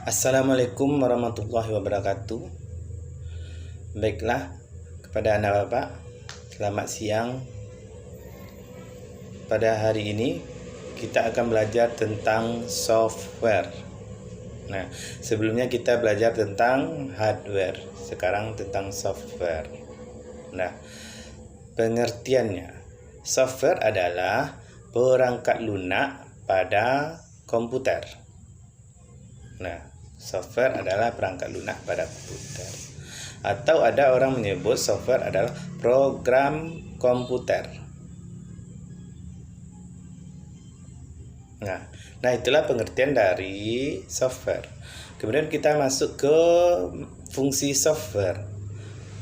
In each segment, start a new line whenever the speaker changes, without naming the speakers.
Assalamualaikum warahmatullahi wabarakatuh. Baiklah, kepada anak bapak, selamat siang. Pada hari ini kita akan belajar tentang software. Nah, sebelumnya kita belajar tentang hardware, sekarang tentang software. Nah, pengertiannya, software adalah perangkat lunak pada komputer. Nah, software adalah perangkat lunak pada komputer. Atau ada orang menyebut software adalah program komputer. Nah, itulah pengertian dari software. Kemudian kita masuk ke fungsi software.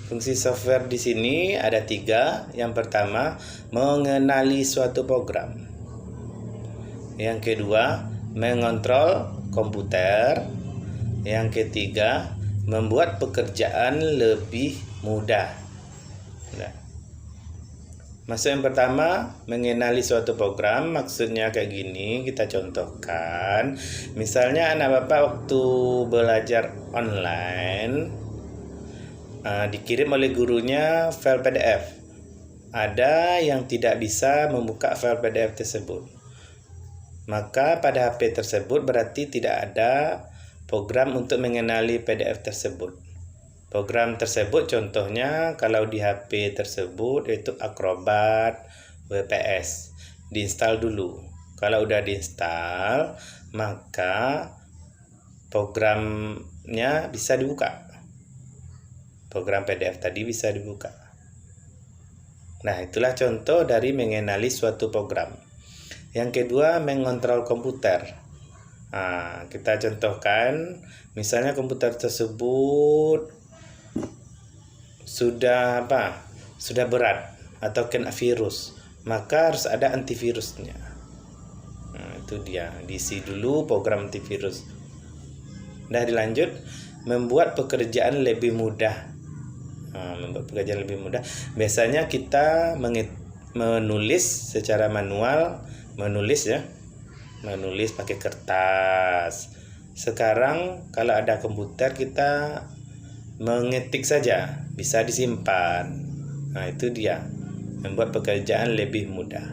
Fungsi software di sini ada 3. Yang pertama, mengenali suatu program. Yang kedua, mengontrol komputer. Yang ketiga, membuat pekerjaan lebih mudah. Nah, maksud yang pertama, mengenali suatu program, maksudnya kayak gini, kita contohkan. Misalnya anak bapak waktu belajar online, dikirim oleh gurunya file PDF. Ada yang tidak bisa membuka file PDF tersebut. Maka pada HP tersebut berarti tidak ada program untuk mengenali PDF tersebut. Program tersebut contohnya kalau di HP tersebut yaitu Acrobat WPS. Diinstal dulu. Kalau udah diinstal, maka programnya bisa dibuka. Program PDF tadi bisa dibuka. Nah, itulah contoh dari mengenali suatu program. Yang kedua, mengontrol komputer. Nah, kita contohkan, misalnya komputer tersebut sudah berat atau kena virus, maka harus ada antivirusnya. Nah, itu dia, diisi dulu program antivirus. Nah, dilanjut, membuat pekerjaan lebih mudah. Membuat pekerjaan lebih mudah. Biasanya kita menulis secara manual, menulis pakai kertas. Sekarang kalau ada komputer kita mengetik saja, bisa disimpan. Nah, itu dia, membuat pekerjaan lebih mudah.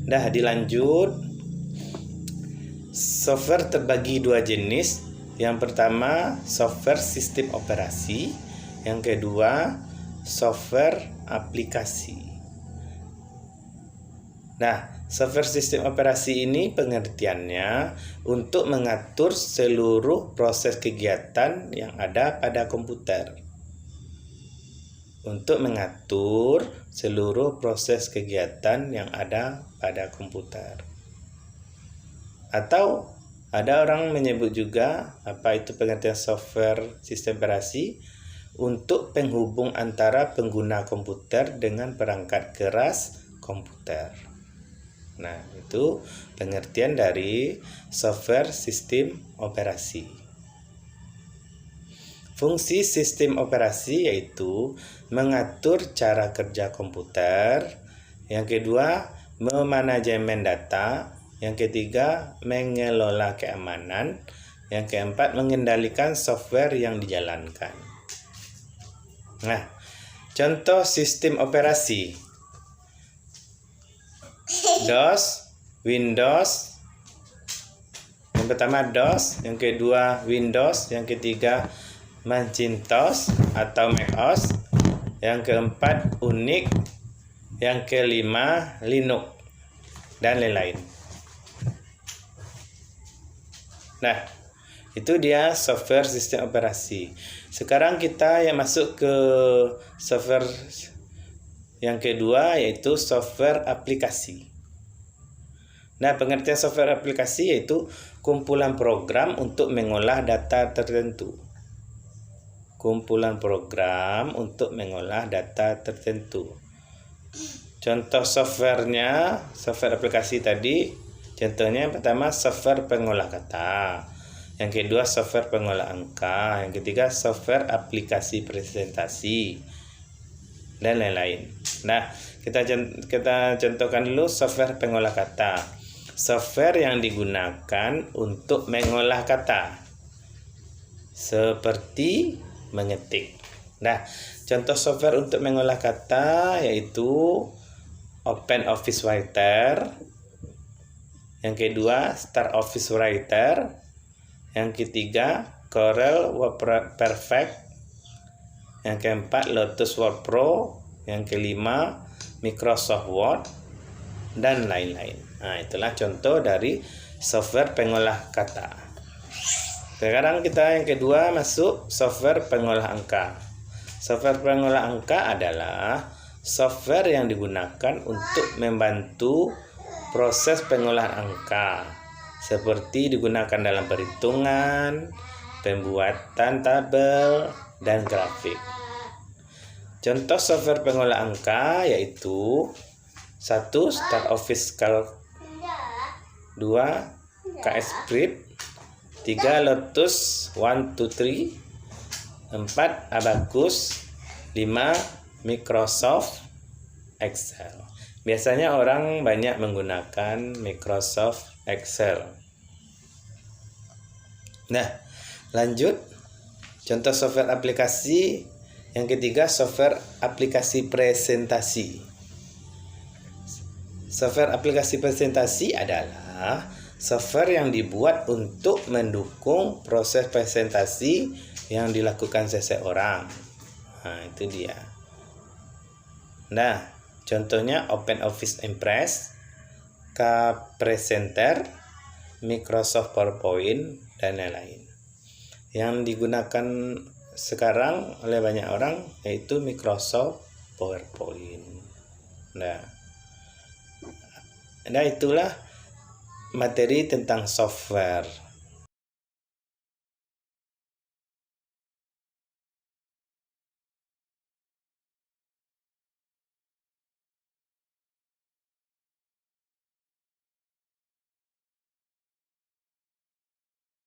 Dah, dilanjut. Software terbagi 2 jenis. Yang pertama, software sistem operasi. Yang kedua, software aplikasi. Nah, software sistem operasi ini pengertiannya untuk mengatur seluruh proses kegiatan yang ada pada komputer. Untuk mengatur seluruh proses kegiatan yang ada pada komputer. Atau ada orang menyebut juga apa itu pengertian software sistem operasi, untuk penghubung antara pengguna komputer dengan perangkat keras komputer. Nah, itu pengertian dari software sistem operasi. Fungsi sistem operasi yaitu mengatur cara kerja komputer. Yang kedua, memanajemen data. Yang ketiga, mengelola keamanan. Yang keempat, mengendalikan software yang dijalankan. Nah, contoh sistem operasi. DOS, Windows. Yang pertama DOS, yang kedua Windows, yang ketiga Macintosh atau MacOS, yang keempat Unix, yang kelima Linux, dan lain-lain. Nah, itu dia software sistem operasi. Sekarang kita yang masuk ke software yang kedua, yaitu software aplikasi. Nah, pengertian software aplikasi yaitu kumpulan program untuk mengolah data tertentu. Kumpulan program untuk mengolah data tertentu. Contoh softwarenya, software aplikasi tadi, contohnya yang pertama software pengolah kata. Yang kedua software pengolah angka. Yang ketiga software aplikasi presentasi. Dan lain-lain. Nah, kita contohkan dulu software pengolah kata. Software yang digunakan untuk mengolah kata. seperti mengetik. Nah, contoh software untuk mengolah kata yaitu Open Office Writer. Yang kedua, Start Office Writer. Yang ketiga, Corel WordPerfect. Yang keempat, Lotus Word Pro. Yang kelima, Microsoft Word, dan lain-lain. Nah, itulah contoh dari software pengolah kata. Sekarang kita yang kedua masuk software pengolah angka. Software pengolah angka adalah software yang digunakan untuk membantu proses pengolahan angka, seperti digunakan dalam perhitungan, pembuatan tabel, dan grafik. Contoh software pengolah angka yaitu 1. Start Office Calc, 2. KS Script, 3. Lotus 123, 4. Abacus, 5. Microsoft Excel. Biasanya orang banyak menggunakan Microsoft Excel. Nah, lanjut. Contoh software aplikasi yang ketiga, software aplikasi presentasi. Software aplikasi presentasi adalah software yang dibuat untuk mendukung proses presentasi yang dilakukan seseorang. Nah, itu dia. Nah, contohnya Open Office Impress, K-Presenter, Microsoft PowerPoint, dan lain-lain. Yang digunakan sekarang oleh banyak orang yaitu Microsoft PowerPoint. Nah, itulah materi tentang software.